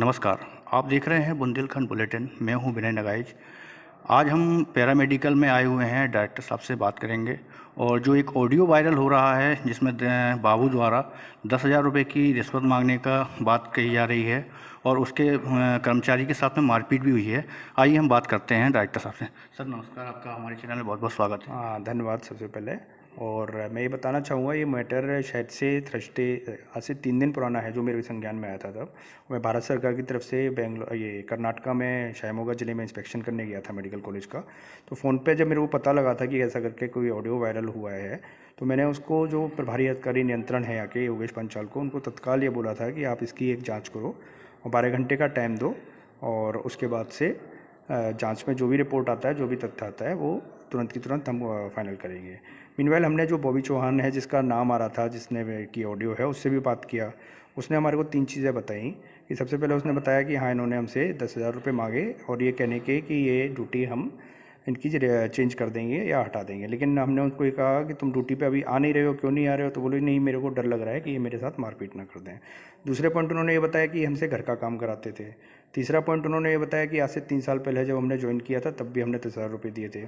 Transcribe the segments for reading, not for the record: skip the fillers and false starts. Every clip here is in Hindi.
नमस्कार। आप देख रहे हैं बुंदेलखंड बुलेटिन। मैं हूं विनय नगाइज। आज हम पैरामेडिकल में आए हुए हैं, डायरेक्टर साहब से बात करेंगे। और जो एक ऑडियो वायरल हो रहा है जिसमें बाबू द्वारा 10,000 रुपये की रिश्वत मांगने का बात कही जा रही है और उसके कर्मचारी के साथ में मारपीट भी हुई है। आइए हम बात करते हैं डायरेक्टर साहब से। सर नमस्कार, आपका हमारे चैनल में बहुत बहुत स्वागत है। हाँ, धन्यवाद सबसे पहले। और मैं ये बताना चाहूँगा, ये मैटर शायद से थर्सडे आज से 3 दिन पुराना है जो मेरे संज्ञान में आया था। तब मैं भारत सरकार की तरफ से कर्नाटका में शिवमोगा जिले में इंस्पेक्शन करने गया था मेडिकल कॉलेज का। तो फ़ोन पे जब मेरे को पता लगा था कि ऐसा करके कोई ऑडियो वायरल हुआ है, तो मैंने उसको जो प्रभारी अधिकारी नियंत्रण है आके योगेश पंचाल को, उनको तत्काल ये बोला था कि आप इसकी एक जाँच करो और 12 घंटे का टाइम दो, और उसके बाद से जांच में जो भी रिपोर्ट आता है, जो भी तथ्य आता है, वो तुरंत की तुरंत हम फाइनल करेंगे। मीनवाइल हमने जो बॉबी चौहान है, जिसका नाम आ रहा था, जिसने की ऑडियो है, उससे भी बात किया। उसने हमारे को 3 चीज़ें बताई कि सबसे पहले उसने बताया कि हाँ, इन्होंने हमसे 10,000 रुपये मांगे और ये कहने के कि ये ड्यूटी हम इनकी चेंज कर देंगे या हटा देंगे। लेकिन हमने उनको ये कहा कि तुम ड्यूटी पे अभी आ नहीं रहे हो, क्यों नहीं आ रहे हो? तो बोले नहीं, मेरे को डर लग रहा है कि ये मेरे साथ मारपीट ना कर दें। दूसरे पॉइंट उन्होंने ये बताया कि हमसे घर का काम कराते थे। तीसरा पॉइंट उन्होंने ये बताया कि आज से 3 साल पहले जब हमने ज्वाइन किया था, तब भी हमने 10,000 रुपये दिए थे।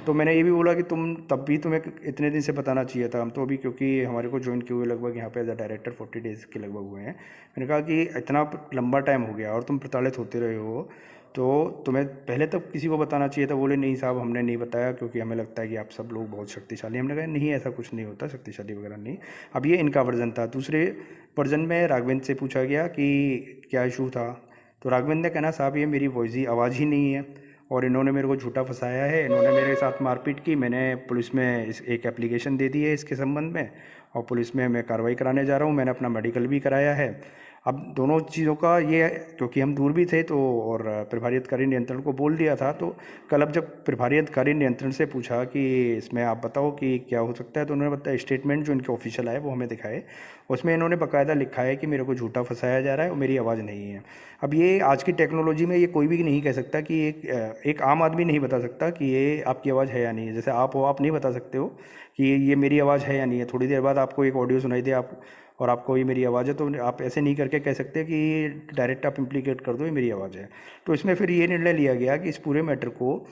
तो मैंने ये भी बोला कि तुम्हें इतने दिन से बताना चाहिए था। हम तो अभी, क्योंकि हमारे को ज्वाइन किए हुए लगभग यहाँ पे एज अ डायरेक्टर 40 डेज़ के लगभग हुए हैं। मैंने कहा कि इतना लंबा टाइम हो गया और तुम प्रताड़ित होते रहे हो, तो तुम्हें पहले तक किसी को बताना चाहिए था। बोले नहीं साहब, हमने नहीं बताया क्योंकि हमें लगता है कि आप सब लोग बहुत शक्तिशाली। हमने कहा नहीं, ऐसा कुछ नहीं होता, शक्तिशाली वगैरह नहीं। अब ये इनका वर्जन था। दूसरे वर्जन में राघवेंद्र से पूछा गया कि क्या इशू था, तो राघवेंद्र ने कहना साहब ये मेरी वॉइस ही आवाज़ ही नहीं है और इन्होंने मेरे को झूठा फंसाया है, इन्होंने मेरे साथ मारपीट की। मैंने पुलिस में एक एप्लीकेशन दे दी है इसके संबंध में और पुलिस में मैं कार्रवाई कराने जा रहा हूँ। मैंने अपना मेडिकल भी कराया है। अब दोनों चीज़ों का ये, क्योंकि हम दूर भी थे तो, और प्रभारी अधिकारी नियंत्रण को बोल दिया था, तो कल अब जब प्रभारी अधिकारी नियंत्रण से पूछा कि इसमें आप बताओ कि क्या हो सकता है, तो उन्होंने बताया स्टेटमेंट जो इनके ऑफिशियल आए वो हमें दिखाए। उसमें इन्होंने बाकायदा लिखा है कि मेरे को झूठा फंसाया जा रहा है और मेरी आवाज़ नहीं है। अब ये आज की टेक्नोलॉजी में ये कोई भी नहीं कह सकता कि एक आम आदमी नहीं बता सकता कि ये आपकी आवाज़ है या नहीं है। जैसे आप हो, आप नहीं बता सकते हो कि ये मेरी आवाज़ है या नहीं है। थोड़ी देर बाद आपको एक ऑडियो सुनाई दे आप और आपको ये मेरी आवाज़ है, तो आप ऐसे नहीं करके कह सकते कि डायरेक्ट आप इम्प्लीकेट कर दो ये मेरी आवाज़ है। तो इसमें फिर ये निर्णय लिया गया कि इस पूरे मैटर को,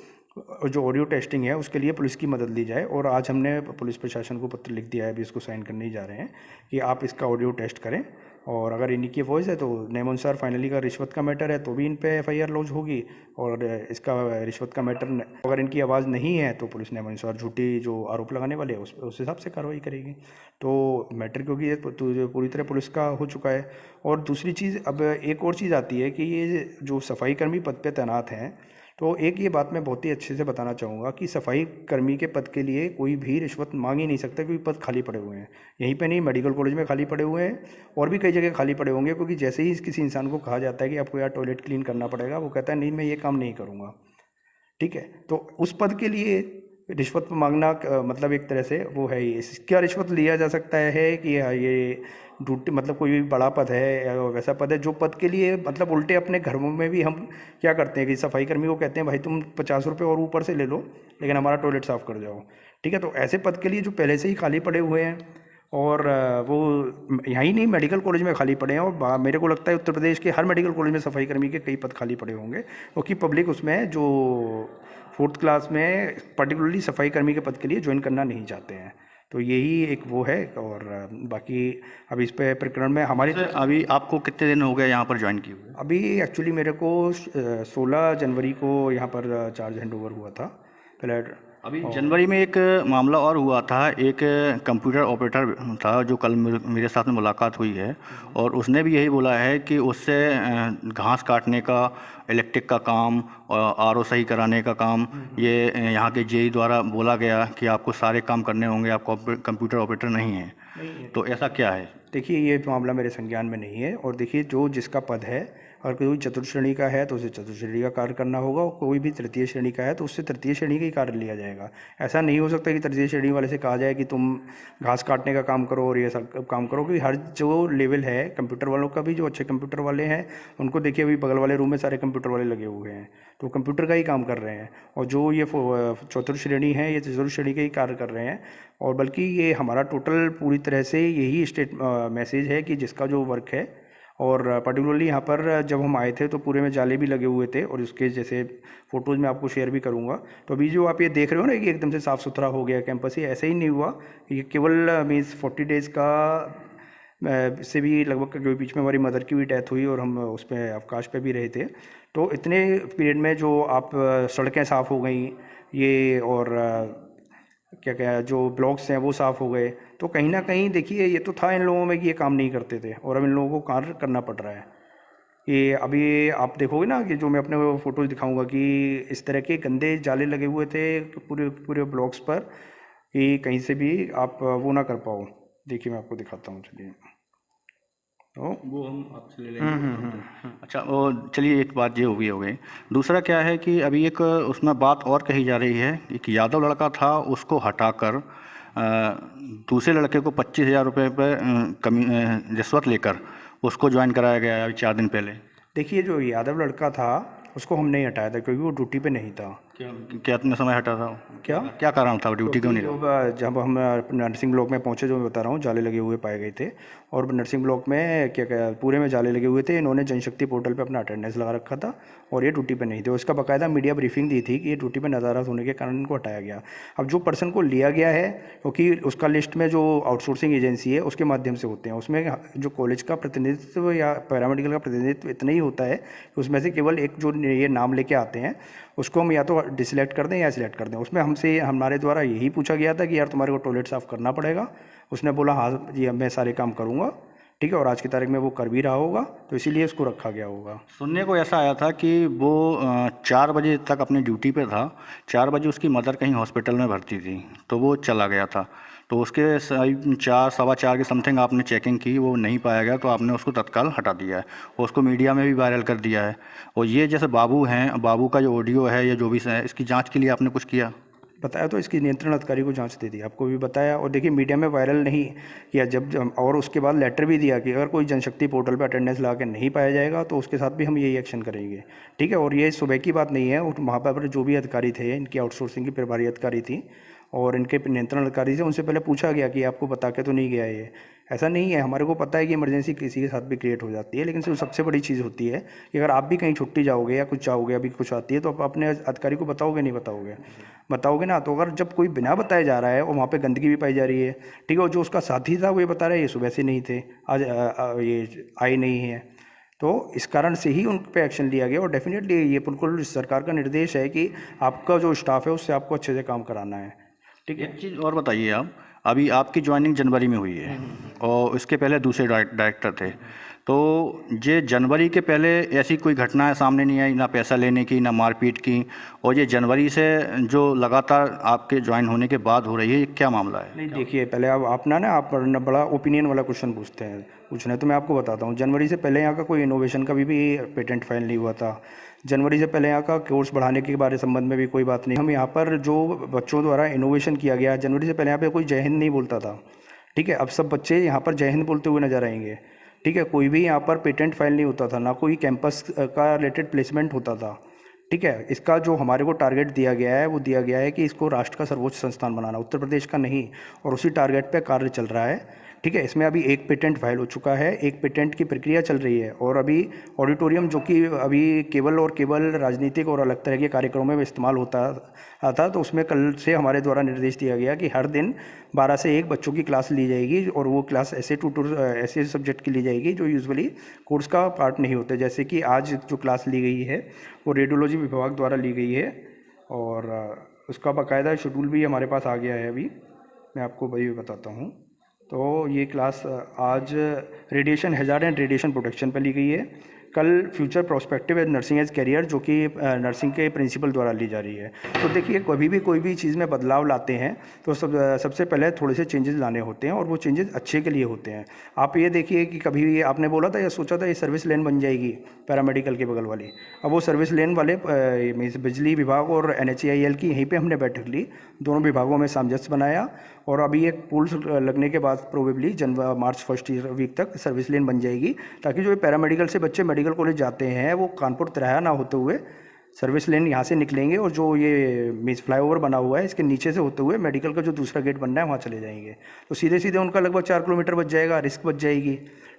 जो ऑडियो टेस्टिंग है, उसके लिए पुलिस की मदद ली जाए। और आज हमने पुलिस प्रशासन को पत्र लिख दिया है, अभी इसको साइन करने ही जा रहे हैं कि आप इसका ऑडियो टेस्ट करें, और अगर इन्हीं की वॉइस है तो नियमानुसार फाइनली का रिश्वत का मैटर है तो भी इन पे एफआईआर लॉन्च होगी, और इसका रिश्वत का मैटर अगर इनकी आवाज़ नहीं है तो पुलिस नियमानुसार झूठी जो आरोप लगाने वाले हैं उस हिसाब से कार्रवाई करेगी। तो मैटर, क्योंकि ये तो पूरी तरह पुलिस का हो चुका है। और दूसरी चीज़, अब एक और चीज़ आती है कि ये जो सफाई कर्मी पद पे तैनात हैं, तो एक ये बात मैं बहुत ही अच्छे से बताना चाहूँगा कि सफाई कर्मी के पद के लिए कोई भी रिश्वत मांग ही नहीं सकता, क्योंकि पद खाली पड़े हुए हैं। यहीं पे नहीं, मेडिकल कॉलेज में खाली पड़े हुए हैं और भी कई जगह खाली पड़े होंगे। क्योंकि जैसे ही किसी इंसान को कहा जाता है कि आपको यार टॉयलेट क्लीन करना पड़ेगा, वो कहता है नहीं, मैं ये काम नहीं करूँगा। ठीक है, तो उस पद के लिए रिश्वत मांगना मतलब एक तरह से वो है ही। क्या रिश्वत लिया जा सकता है कि ये ड्यूटी, मतलब कोई भी बड़ा पद है या वैसा पद है जो पद के लिए, मतलब उल्टे अपने घरों में भी हम क्या करते हैं कि सफाई कर्मी को कहते हैं भाई तुम 50 रुपये और ऊपर से ले लो, लेकिन हमारा टॉयलेट साफ़ कर जाओ। ठीक है, तो ऐसे पद के लिए जो पहले से ही खाली पड़े हुए हैं, और वो यहाँ ही नहीं, मेडिकल कॉलेज में खाली पड़े हैं, और मेरे को लगता है उत्तर प्रदेश के हर मेडिकल कॉलेज में सफाई कर्मी के कई पद खाली पड़े होंगे, क्योंकि पब्लिक उसमें जो 4th क्लास में पर्टिकुलरली सफाई कर्मी के पद के लिए ज्वाइन करना नहीं चाहते हैं। तो यही एक वो है। और बाकी अब इस पे प्रकरण में हमारी सर अभी आपको कितने दिन हो गए यहाँ पर ज्वाइन किए हुए? अभी एक्चुअली मेरे को 16 जनवरी को यहाँ पर चार्ज हैंड ओवर हुआ था पहले। अभी जनवरी में एक मामला और हुआ था। एक कंप्यूटर ऑपरेटर था जो कल मेरे साथ में मुलाकात हुई है, और उसने भी यही बोला है कि उससे घास काटने का, इलेक्ट्रिक का काम और आरओ सही कराने का काम, ये यहाँ के जेई द्वारा बोला गया कि आपको सारे काम करने होंगे, आप कंप्यूटर ऑपरेटर नहीं हैं। नहीं है। तो ऐसा क्या है? देखिए, ये मामला मेरे संज्ञान में नहीं है। और देखिए, जो जिसका पद है, और कोई चतुर्थ श्रेणी का है तो उसे चतुर्थ श्रेणी का कार्य करना होगा, और कोई भी तृतीय श्रेणी का है तो उससे तृतीय श्रेणी का ही कार्य लिया जाएगा। ऐसा नहीं हो सकता कि तृतीय श्रेणी वाले से कहा जाए कि तुम घास काटने का काम करो और ये सब काम करो। क्योंकि हर जो लेवल है कंप्यूटर वालों का भी, जो अच्छे कंप्यूटर वाले हैं उनको देखिए, अभी बगल वाले रूम में सारे कंप्यूटर वाले लगे हुए हैं, तो कंप्यूटर का ही काम कर रहे हैं। और जो ये चतुर्थ श्रेणी है, ये चतुर्थ श्रेणी के ही कार्य कर रहे हैं। और बल्कि ये हमारा टोटल पूरी तरह से यही स्टेट मैसेज है कि जिसका जो वर्क है और पर्टिकुलरली यहाँ पर जब हम आए थे तो पूरे में जाले भी लगे हुए थे, और उसके जैसे फ़ोटोज़ मैं आपको शेयर भी करूँगा। तो अभी जो आप ये देख रहे हो ना कि एकदम से साफ़ सुथरा हो गया कैंपस, ये ऐसे ही नहीं हुआ। ये केवल मीन्स 40 डेज़ का से भी लगभग, जो बीच में हमारी मदर की भी डेथ हुई और हम उस पर अवकाश पे भी रहे थे, तो इतने पीरियड में जो आप सड़कें साफ़ हो गई ये, और क्या क्या जो ब्लॉक्स हैं वो साफ़ हो गए। तो कहीं ना कहीं देखिए ये तो था इन लोगों में कि ये काम नहीं करते थे, और अब इन लोगों को कार्य करना पड़ रहा है। ये अभी आप देखोगे ना कि जो मैं अपने फ़ोटोज़ दिखाऊंगा कि इस तरह के गंदे जाले लगे हुए थे पूरे पूरे ब्लॉक्स पर, कि कहीं से भी आप वो ना कर पाओ। देखिए मैं आपको दिखाता हूँ, चलिए। तो वो हम आपसे ले लेंगे। अच्छा, और चलिए एक बात ये हो गई। दूसरा क्या है कि अभी एक उसमें बात और कही जा रही है, एक यादव लड़का था उसको हटाकर दूसरे लड़के को 25,000 रुपये पर कमी रिश्वत लेकर उसको ज्वाइन कराया गया है अभी 4 दिन पहले। देखिए जो यादव लड़का था उसको हम नहीं हटाया था क्योंकि वो ड्यूटी पे नहीं था। क्या क्या इतने समय हटा था? क्या क्या कारण था, ड्यूटी क्यों नहीं था? जब हम नर्सिंग ब्लॉक में पहुंचे, जो मैं बता रहा हूँ, जाले लगे हुए पाए गए थे, और नर्सिंग ब्लॉक में क्या क्या पूरे में जाले लगे हुए थे। इन्होंने जनशक्ति पोर्टल पे अपना अटेंडेंस लगा रखा था और ये ड्यूटी पे नहीं थे। उसका बाकायदा मीडिया ब्रीफिंग दी थी कि ये ड्यूटी पे नदारत होने के कारण इनको हटाया गया। अब जो पर्सन को लिया गया है, क्योंकि उसका लिस्ट में जो आउटसोर्सिंग एजेंसी है उसके माध्यम से होते हैं, उसमें जो कॉलेज का प्रतिनिधित्व या पैरामेडिकल का प्रतिनिधित्व इतना ही होता है कि उसमें से केवल एक जो ये नाम लेके आते हैं उसको हम या तो डिसलेक्ट कर दें या सिलेक्ट कर दें। उसमें हमसे हमारे द्वारा यही पूछा गया था कि यार तुम्हारे को टॉयलेट साफ़ करना पड़ेगा। उसने बोला हाँ जी मैं सारे काम करूँगा, ठीक है, और आज की तारीख में वो कर भी रहा होगा, तो इसीलिए उसको रखा गया होगा। सुनने को ऐसा आया था कि वो 4 बजे तक अपनी ड्यूटी पे था। 4 बजे उसकी मदर कहीं हॉस्पिटल में भर्ती थी तो वो चला गया था। तो उसके 4 सवा 4 के समथिंग आपने चेकिंग की, वो नहीं पाया गया तो आपने उसको तत्काल हटा दिया है और उसको मीडिया में भी वायरल कर दिया है। और ये जैसे बाबू हैं, बाबू का जो ऑडियो है या जो भी है, इसकी जाँच के लिए आपने कुछ किया? बताया तो इसकी नियंत्रण अधिकारी को जांच दे दी, आपको भी बताया। और देखिए मीडिया में वायरल नहीं किया जब और उसके बाद लेटर भी दिया कि अगर कोई जनशक्ति पोर्टल पर अटेंडेंस लगा के नहीं पाया जाएगा तो उसके साथ भी हम यही एक्शन करेंगे, ठीक है। और ये सुबह की बात नहीं है, और वहाँ पर जो भी अधिकारी थे, इनकी आउटसोर्सिंग की प्रभारी अधिकारी थी और इनके नियंत्रण अधिकारी थे, उनसे पहले पूछा गया कि आपको बता के तो नहीं गया ये। ऐसा नहीं है, हमारे को पता है कि इमरजेंसी किसी के साथ भी क्रिएट हो जाती है, लेकिन सबसे बड़ी चीज़ होती है कि अगर आप भी कहीं छुट्टी जाओगे या कुछ जाओगे, अभी कुछ आती है, तो आप अपने अधिकारी को बताओगे नहीं बताओगे ना। तो अगर जब कोई बिना बताए जा रहा है और वहाँ पे गंदगी भी पाई जा रही है, ठीक है, और जो उसका साथी था वो ये बता रहा है ये सुबह से नहीं थे, आज ये आए नहीं है, तो इस कारण से ही उन पे एक्शन लिया गया। और डेफिनेटली ये बिल्कुल सरकार का निर्देश है कि आपका जो स्टाफ है उससे आपको अच्छे से काम कराना है, ठीक है। एक चीज़ और बताइए आप, अभी आपकी ज्वाइनिंग जनवरी में हुई है और इसके पहले दूसरे डायरेक्टर थे, तो ये जनवरी के पहले ऐसी कोई घटनाएं सामने नहीं आई, ना पैसा लेने की ना मारपीट की, और ये जनवरी से जो लगातार आपके ज्वाइन होने के बाद हो रही है, ये क्या मामला है? नहीं देखिए, पहले आप ना बड़ा ओपिनियन वाला क्वेश्चन पूछना है तो मैं आपको बताता हूँ। जनवरी से पहले यहाँ का कोई इनोवेशन का भी पेटेंट फाइल नहीं हुआ था। जनवरी से पहले यहाँ का कोर्स बढ़ाने के बारे संबंध में भी कोई बात नहीं। हम यहाँ पर जो बच्चों द्वारा इनोवेशन किया गया, जनवरी से पहले यहाँ पे कोई जय हिंद नहीं बोलता था, ठीक है। अब सब बच्चे यहाँ पर जय हिंद बोलते हुए नजर आएंगे, ठीक है। कोई भी यहाँ पर पेटेंट फाइल नहीं होता था, ना कोई कैंपस का रिलेटेड प्लेसमेंट होता था, ठीक है। इसका जो हमारे को टारगेट दिया गया है वो दिया गया है कि इसको राष्ट्र का सर्वोच्च संस्थान बनाना, उत्तर प्रदेश का नहीं, और उसी टारगेट पे कार्य चल रहा है, ठीक है। इसमें अभी एक पेटेंट फाइल हो चुका है, एक पेटेंट की प्रक्रिया चल रही है, और अभी ऑडिटोरियम जो कि अभी केवल और केवल राजनीतिक और अलग तरह के कार्यक्रमों में इस्तेमाल होता था, तो उसमें कल से हमारे द्वारा निर्देश दिया गया कि हर दिन 12 से 1 बच्चों की क्लास ली जाएगी, और वो क्लास ऐसे सब्जेक्ट की ली जाएगी जो यूजुअली कोर्स का पार्ट नहीं होते। जैसे कि आज जो क्लास ली गई है वो रेडियोलॉजी विभाग द्वारा ली गई है, और उसका बाकायदा शेड्यूल भी हमारे पास आ गया है। अभी मैं आपको वही बताता हूँ। तो ये क्लास आज radiation hazard and radiation protection पर ली गई है। कल future prospective as nursing as career, जो कि नर्सिंग के प्रिंसिपल द्वारा ली जा रही है। तो देखिए, कभी भी कोई भी चीज़ में बदलाव लाते हैं तो सबसे पहले थोड़े से चेंजेस लाने होते हैं, और वो चेंजेस अच्छे के लिए होते हैं। आप ये देखिए कि कभी भी आपने बोला था या सोचा था ये सर्विस लेन बन जाएगी पैरामेडिकल के बगल वाली, अब वो सर्विस लेन वाले बिजली विभाग और NHAIL की यहीं पर हमने बैठक ली, दोनों विभागों में सामंजस्य बनाया, और अभी एक पुल लगने के बाद प्रोबेबली मार्च फर्स्ट वीक तक सर्विस लेन बन जाएगी, ताकि जो पैरामेडिकल से बच्चे मेडिकल कॉलेज जाते हैं वो कानपुर तिराया ना होते हुए सर्विस लेन यहाँ से निकलेंगे और जो ये मीन्स फ्लाईओवर बना हुआ है इसके नीचे से होते हुए मेडिकल का जो दूसरा गेट बन रहा है वहाँ चले जाएंगे। तो सीधे सीधे उनका लगभग 4 किलोमीटर बच जाएगा, रिस्क बच जाएगी।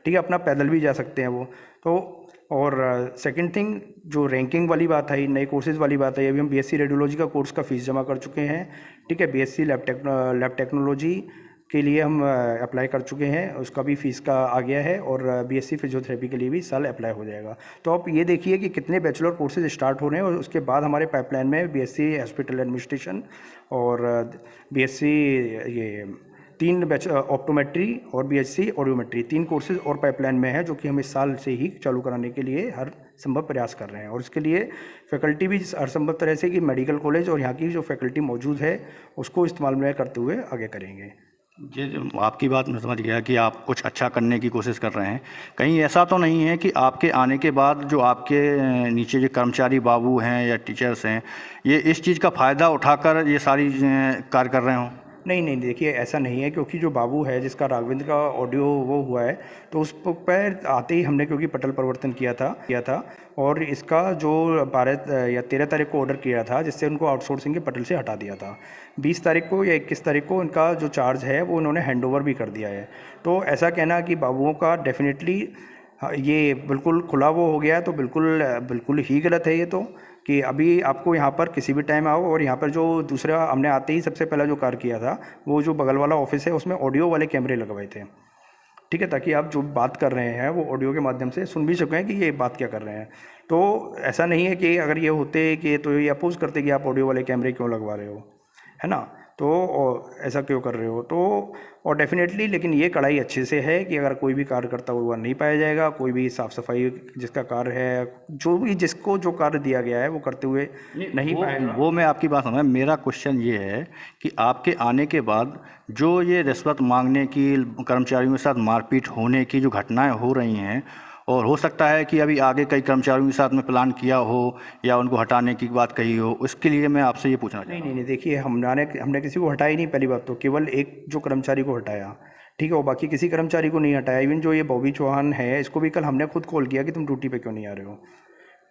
ठीक है, अपना पैदल भी जा सकते हैं वो तो। और सेकंड थिंग, जो रैंकिंग वाली बात आई, नए कोर्सेज़ वाली बात आई, अभी हम बीएससी रेडियोलॉजी का कोर्स का फ़ीस जमा कर चुके हैं। ठीक है, बीएससी लैब टेक्नोलॉजी के लिए हम अप्लाई कर चुके हैं, उसका भी फ़ीस का आ गया है। और बीएससी फिजियोथेरेपी के लिए भी इस साल अप्लाई हो जाएगा। तो आप ये देखिए कि कितने बैचलर कोर्सेज स्टार्ट हो रहे हैं। और उसके बाद हमारे पाइपलाइन में बीएससी हॉस्पिटल एडमिनिस्ट्रेशन और बीएससी ये 3 ऑप्टोमेट्री और बीएससी ऑडियोमेट्री 3 कोर्सेज और पाइपलाइन में है, जो कि हम इस साल से ही चालू कराने के लिए हर संभव प्रयास कर रहे हैं। और इसके लिए फैकल्टी भी हर संभव तरह से कि मेडिकल कॉलेज और यहाँ की जो फैकल्टी मौजूद है उसको इस्तेमाल में करते हुए आगे करेंगे। जी आपकी बात मैं समझ गया कि आप कुछ अच्छा करने की कोशिश कर रहे हैं। कहीं ऐसा तो नहीं है कि आपके आने के बाद जो आपके नीचे जो कर्मचारी बाबू हैं या टीचर्स हैं, ये इस चीज़ का फ़ायदा उठाकर ये सारी कार्य कर रहे हों? नहीं नहीं, देखिए ऐसा नहीं है, क्योंकि जो बाबू है जिसका राघवेंद्र का ऑडियो वो हुआ है, तो उस पर आते ही हमने क्योंकि पटल परिवर्तन किया था और इसका जो 12 या 13 तारीख को ऑर्डर किया था, जिससे उनको आउटसोर्सिंग के पटल से हटा दिया था। 20 तारीख को या 21 तारीख को इनका जो चार्ज है वो उन्होंने हैंडओवर भी कर दिया है। तो ऐसा कहना कि बाबुओं का डेफिनेटली ये बिल्कुल खुला वो हो गया है, तो बिल्कुल ही गलत है ये तो। कि अभी आपको यहाँ पर किसी भी टाइम आओ, और यहाँ पर जो दूसरा हमने आते ही सबसे पहला जो कार्य किया था, वो जो बगल वाला ऑफिस है उसमें ऑडियो वाले कैमरे लगवाए थे। ठीक है, ताकि आप जो बात कर रहे हैं वो ऑडियो के माध्यम से सुन भी सकें कि ये बात क्या कर रहे हैं। तो ऐसा नहीं है कि अगर ये होते कि तो ये अपोज करते कि आप ऑडियो वाले कैमरे क्यों लगवा रहे हो, है ना, तो ऐसा क्यों कर रहे हो। तो और डेफिनेटली, लेकिन ये कड़ाई अच्छे से है कि अगर कोई भी कार्य करता हुआ नहीं पाया जाएगा, कोई भी साफ़ सफाई जिसका कार्य है, जो भी जिसको जो कार्य दिया गया है वो करते हुए नहीं पाएगा। वो मैं आपकी बात समझ। मेरा क्वेश्चन ये है कि आपके आने के बाद जो ये रिश्वत मांगने की, कर्मचारियों के साथ मारपीट होने की जो घटनाएं हो रही हैं, और हो सकता है कि अभी आगे कई कर्मचारियों के साथ में प्लान किया हो या उनको हटाने की बात कही हो, उसके लिए मैं आपसे ये पूछना चाहता हूँ। नहीं, देखिए हमने किसी को हटाया ही नहीं। पहली बात तो केवल एक जो कर्मचारी को हटाया, ठीक है, वो बाकी किसी कर्मचारी को नहीं हटाया। इवन जो ये बॉबी चौहान है, इसको भी कल हमने खुद कॉल किया कि तुम ड्यूटी पे क्यों नहीं आ रहे हो।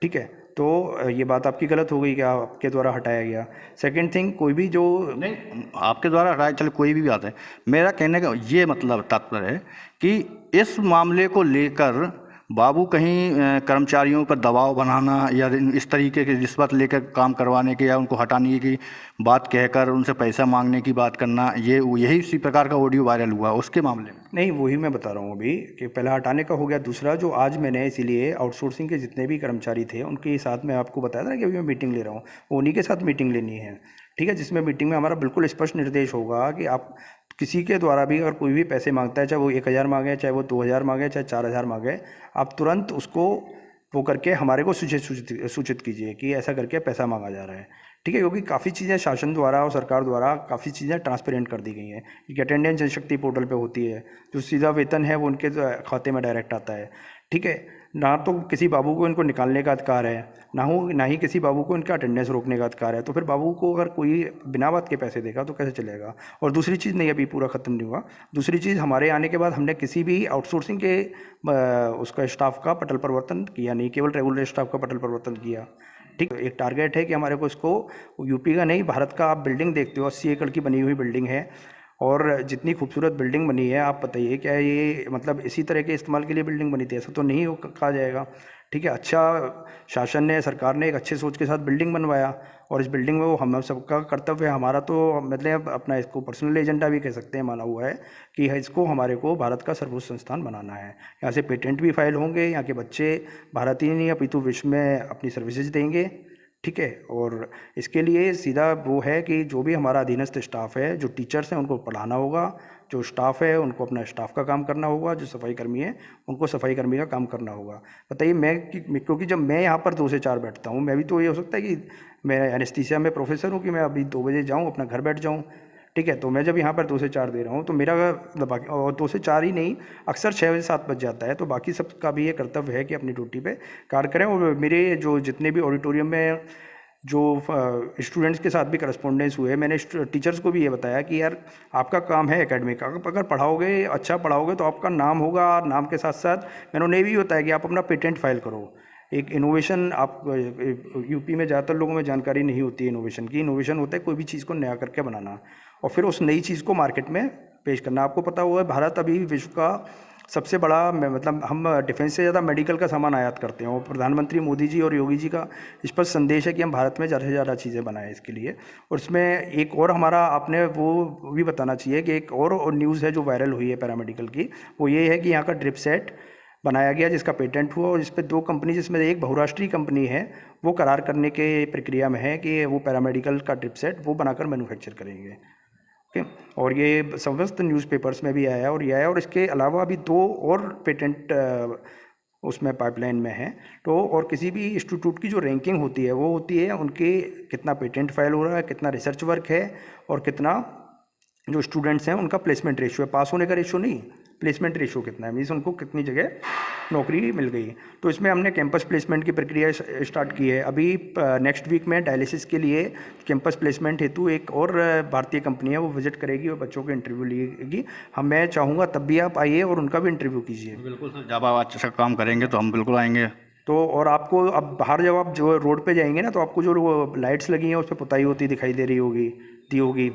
ठीक है, तो ये बात आपकी गलत हो गई कि आपके द्वारा हटाया गया। सेकंड थिंग, कोई भी जो नहीं, आपके द्वारा हटाया, चलो कोई भी बात है। मेरा कहने का ये मतलब तात्पर्य है कि इस मामले को लेकर बाबू कहीं कर्मचारियों पर दबाव बनाना या इस तरीके की रिश्वत लेकर काम करवाने के या उनको हटाने की बात कहकर उनसे पैसा मांगने की बात करना, यही इसी प्रकार का ऑडियो वायरल हुआ उसके मामले में। नहीं, वही मैं बता रहा हूँ अभी कि पहला हटाने का हो गया। दूसरा, जो आज मैंने इसीलिए आउटसोर्सिंग के जितने भी कर्मचारी थे उनके साथ मैं आपको बताया था ना कि अभी मैं मीटिंग ले रहा हूँ, उन्हीं के साथ मीटिंग लेनी है। ठीक है, जिसमें मीटिंग में हमारा बिल्कुल स्पष्ट निर्देश होगा कि आप किसी के द्वारा भी अगर कोई भी पैसे मांगता है, चाहे वो 1000 मांगे, चाहे वो 2000 मांगे, चाहे 4000 मांगे, आप तुरंत उसको वो करके हमारे को सूचित कीजिए कि ऐसा करके पैसा मांगा जा रहा है। ठीक है, क्योंकि काफ़ी चीज़ें शासन द्वारा और सरकार द्वारा काफ़ी चीज़ें ट्रांसपेरेंट कर दी गई हैं कि अटेंडेंस जनशक्ति पोर्टल पे होती है, जो सीधा वेतन है वो उनके खाते में डायरेक्ट आता है। ठीक है, ना तो किसी बाबू को इनको निकालने का अधिकार है, ना ही किसी बाबू को इनका अटेंडेंस रोकने का अधिकार है। तो फिर बाबू को अगर कोई बिना बात के पैसे देगा तो कैसे चलेगा। और दूसरी चीज़, नहीं अभी पूरा ख़त्म नहीं हुआ, दूसरी चीज़, हमारे आने के बाद हमने किसी भी आउटसोर्सिंग के उसका स्टाफ का पटल परिवर्तन किया नहीं, केवल रेगुलर स्टाफ का पटल परिवर्तन किया। ठीक, एक टारगेट है कि हमारे को इसको यूपी का नहीं, भारत का, आप बिल्डिंग देखते हो 80 एकड़ की बनी हुई बिल्डिंग है, और जितनी खूबसूरत बिल्डिंग बनी है, आप बताइए क्या ये मतलब इसी तरह के इस्तेमाल के लिए बिल्डिंग बनी थी? ऐसा तो नहीं कहा जाएगा। ठीक है, अच्छा शासन ने, सरकार ने एक अच्छे सोच के साथ बिल्डिंग बनवाया, और इस बिल्डिंग में वो हम सबका कर्तव्य है, हमारा तो मतलब अपना इसको पर्सनल एजेंडा भी कह सकते हैं, माना हुआ है कि इसको हमारे को भारत का सर्वोच्च संस्थान बनाना है। यहाँ से पेटेंट भी फाइल होंगे, यहाँ के बच्चे भारत ही नहीं अपितु विश्व में अपनी सर्विसेज देंगे। ठीक है, और इसके लिए सीधा वो है कि जो भी हमारा अधीनस्थ स्टाफ है, जो टीचर्स हैं उनको पढ़ाना होगा, जो स्टाफ है उनको अपना स्टाफ का काम करना होगा, जो सफाई कर्मी है उनको सफाई कर्मी का काम करना होगा। बताइए, क्योंकि जब मैं यहाँ पर 2 से 4 बैठता हूँ, मैं भी तो ये हो सकता है कि मैं एनेस्थीसिया में प्रोफेसर हूँ कि मैं अभी 2 बजे जाऊँ अपना घर बैठ जाऊँ। ठीक है, तो मैं जब यहाँ पर 2 से 4 दे रहा हूँ तो मेरा बाकी, और 2 से 4 ही नहीं, अक्सर 6 बजे 7 बज जाता है, तो बाकी सबका भी ये कर्तव्य है कि अपनी ड्यूटी पे कार्य करें। और मेरे जो जितने भी ऑडिटोरियम में जो स्टूडेंट्स के साथ भी करस्पॉन्डेंस हुए, मैंने टीचर्स को भी ये बताया कि यार आपका काम है एकेडमिक, अगर पढ़ाओगे, अच्छा पढ़ाओगे तो आपका नाम होगा, नाम के साथ साथ मैंने उन्हें भी बताया कि आप अपना पेटेंट फाइल करो। एक इनोवेशन आप यूपी में ज़्यादातर लोगों में जानकारी नहीं होती है इनोवेशन की। इनोवेशन होता है कोई भी चीज़ को नया करके बनाना और फिर उस नई चीज़ को मार्केट में पेश करना। आपको पता हुआ है भारत अभी विश्व का सबसे बड़ा मतलब हम डिफेंस से ज़्यादा मेडिकल का सामान आयात करते हैं और प्रधानमंत्री मोदी जी और योगी जी का स्पष्ट संदेश है कि हम भारत में ज़्यादा से ज़्यादा चीज़ें बनाएं इसके लिए। और इसमें एक और हमारा आपने वो भी बताना चाहिए कि एक और न्यूज़ है जो वायरल हुई है पैरामेडिकल की, वो ये है कि यहाँ का ड्रिप सेट बनाया गया जिसका पेटेंट हुआ और इस पर 2 कंपनी जिसमें एक बहुराष्ट्रीय कंपनी है वो करार करने के प्रक्रिया में है कि वो पैरामेडिकल का ड्रिप सेट वो बनाकर मैन्युफैक्चर करेंगे। ओके, और ये समस्त न्यूज़पेपर्स में भी आया है और ये आया और इसके अलावा अभी 2 और पेटेंट उसमें पाइपलाइन में है। तो और किसी भी इंस्टीट्यूट की जो रैंकिंग होती है वो होती है उनके कितना पेटेंट फाइल हो रहा है, कितना रिसर्च वर्क है और कितना जो स्टूडेंट्स हैं उनका प्लेसमेंट रेशियो है। पास होने का रेशियो नहीं, प्लेसमेंट रेशियो कितना है, मीन्स उनको कितनी जगह नौकरी मिल गई। तो इसमें हमने कैंपस प्लेसमेंट की प्रक्रिया स्टार्ट की है। अभी नेक्स्ट वीक में डायलिसिस के लिए कैंपस प्लेसमेंट हेतु एक और भारतीय कंपनी है वो विजिट करेगी और बच्चों के इंटरव्यू लेगी। मैं चाहूँगा तब भी आप आइए और उनका भी इंटरव्यू कीजिए। बिल्कुल सर, जब आप अच्छा काम करेंगे तो हम बिल्कुल आएंगे। तो और आपको अब बाहर जब आप जो रोड पे जाएंगे ना तो आपको जो लाइट्स लगी हैं उस पर पुताई होती दिखाई दे रही होगी,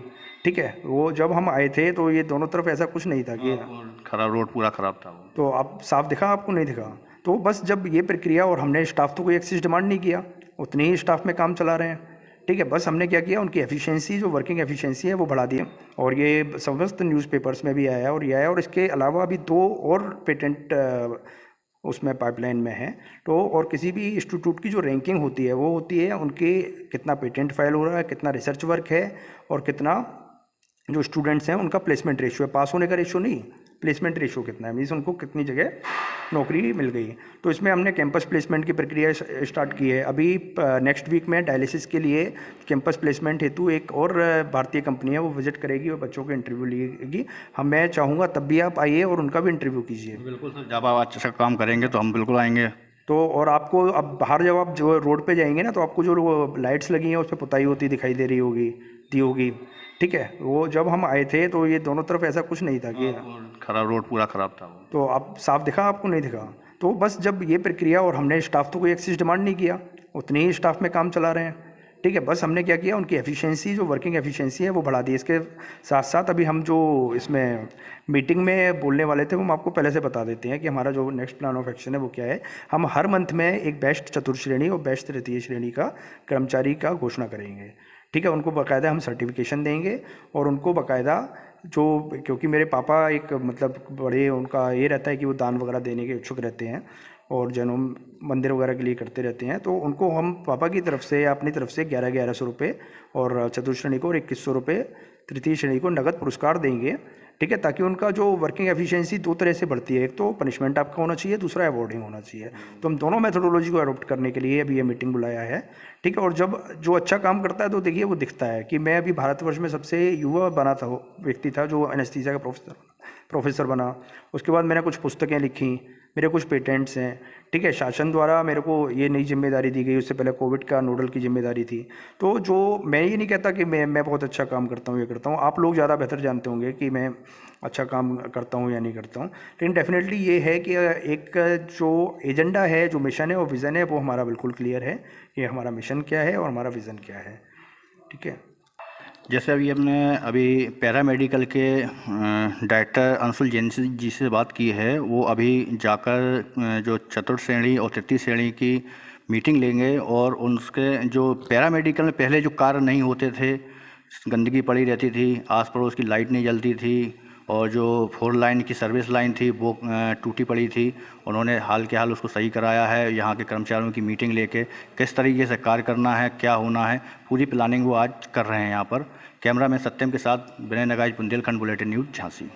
ठीक है। वो जब हम आए थे तो ये दोनों तरफ ऐसा कुछ नहीं था कि खराब, रोड पूरा ख़राब था वो। तो आप साफ दिखा, आपको नहीं दिखा। तो बस जब ये प्रक्रिया और हमने स्टाफ तो कोई एक्सेस डिमांड नहीं किया, उतने ही स्टाफ में काम चला रहे हैं, ठीक है। बस हमने क्या किया, उनकी एफिशिएंसी जो वर्किंग एफिशिएंसी है वो बढ़ा दी और ये समस्त न्यूज़पेपर्स में भी आया और ये आया और इसके अलावा अभी 2 और पेटेंट उसमें पाइपलाइन में है। तो और किसी भी इंस्टीट्यूट की जो रैंकिंग होती है वो होती है उनके कितना पेटेंट फाइल हो रहा है, कितना रिसर्च वर्क है और कितना जो स्टूडेंट्स हैं उनका प्लेसमेंट रेशियो है। पास होने का रेशियो नहीं, प्लेसमेंट रेशियो कितना है, मीन्स उनको कितनी जगह नौकरी मिल गई। तो इसमें हमने कैंपस प्लेसमेंट की प्रक्रिया स्टार्ट की है। अभी नेक्स्ट वीक में डायलिसिस के लिए कैंपस प्लेसमेंट हेतु एक और भारतीय कंपनी है वो विजिट करेगी और बच्चों के इंटरव्यू लेगी। मैं चाहूँगा तब भी आप आइए और उनका भी इंटरव्यू कीजिए। बिल्कुल सर, जब आप अच्छा काम करेंगे तो हम बिल्कुल आएंगे। तो और आपको अब बाहर जब आप जो रोड पे जाएंगे ना तो आपको जो लाइट्स लगी हैं उस पर पुताई होती दिखाई दे रही होगी, ठीक है। वो जब हम आए थे तो ये दोनों तरफ ऐसा कुछ नहीं था कि खराब, रोड पूरा ख़राब था वो। तो आप साफ दिखा, आपको नहीं दिखा। तो बस जब ये प्रक्रिया और हमने स्टाफ तो कोई एक्सेस डिमांड नहीं किया, उतने ही स्टाफ में काम चला रहे हैं, ठीक है। बस हमने क्या किया, उनकी एफिशिएंसी जो वर्किंग एफिशिएंसी है वो बढ़ा दी। इसके साथ साथ अभी हम जो इसमें मीटिंग में बोलने वाले थे वो हम आपको पहले से बता देते हैं कि हमारा जो नेक्स्ट प्लान ऑफ एक्शन है वो क्या है। हम हर मंथ में एक बेस्ट चतुर्थ श्रेणी और बेस्ट तृतीय श्रेणी का कर्मचारी का घोषणा करेंगे, ठीक है। उनको बाकायदा हम सर्टिफिकेशन देंगे और उनको बाकायदा जो, क्योंकि मेरे पापा एक मतलब बड़े उनका ये रहता है कि वो दान वगैरह देने के इच्छुक रहते हैं और जन्म मंदिर वगैरह के लिए करते रहते हैं। तो उनको हम पापा की तरफ से या अपनी तरफ से 1100 रुपये और चतुर्थ श्रेणी को और 2100 रुपये तृतीय श्रेणी को नगद पुरस्कार देंगे, ठीक है। ताकि उनका जो वर्किंग एफिशिएंसी 2 तरह से बढ़ती है, एक तो पनिशमेंट आपका होना चाहिए, दूसरा अवॉर्डिंग होना चाहिए। तो हम दोनों मेथोडोलॉजी को अडॉप्ट करने के लिए अभी ये मीटिंग बुलाया है, ठीक है। और जब जो अच्छा काम करता है तो देखिए वो दिखता है कि मैं अभी भारतवर्ष में सबसे युवा बना था व्यक्ति था जो एनेस्थीसिया का प्रोफेसर बना। उसके बाद मैंने कुछ पुस्तकें लिखी, मेरे कुछ पेटेंट्स हैं, ठीक है। शासन द्वारा मेरे को ये नई जिम्मेदारी दी गई, उससे पहले कोविड का नोडल की जिम्मेदारी थी। तो जो मैं ये नहीं कहता कि मैं बहुत अच्छा काम करता हूँ, ये करता हूँ, आप लोग ज़्यादा बेहतर जानते होंगे कि मैं अच्छा काम करता हूँ या नहीं करता हूँ। लेकिन डेफिनेटली ये है कि एक जो एजेंडा है, जो मिशन है और विज़न है वो हमारा बिल्कुल क्लियर है। ये हमारा मिशन क्या है और हमारा विज़न क्या है, ठीक है। जैसे अभी पैरामेडिकल के डायरेक्टर अंशुल जैन जी से बात की है, वो अभी जाकर जो चतुर्थ श्रेणी और तृतीय श्रेणी की मीटिंग लेंगे और उनके जो पैरामेडिकल में पहले जो कार्य नहीं होते थे, गंदगी पड़ी रहती थी, आस पड़ोस की लाइट नहीं जलती थी और जो 4 लाइन की सर्विस लाइन थी वो टूटी पड़ी थी, उन्होंने हाल के हाल उसको सही कराया है। यहाँ के कर्मचारियों की मीटिंग लेके किस तरीके से कार्य करना है, क्या होना है, पूरी प्लानिंग वो आज कर रहे हैं यहाँ पर। कैमरा मैन सत्यम के साथ विनय नगाइच, बुंदेलखंड बुलेटिन न्यूज़, झांसी।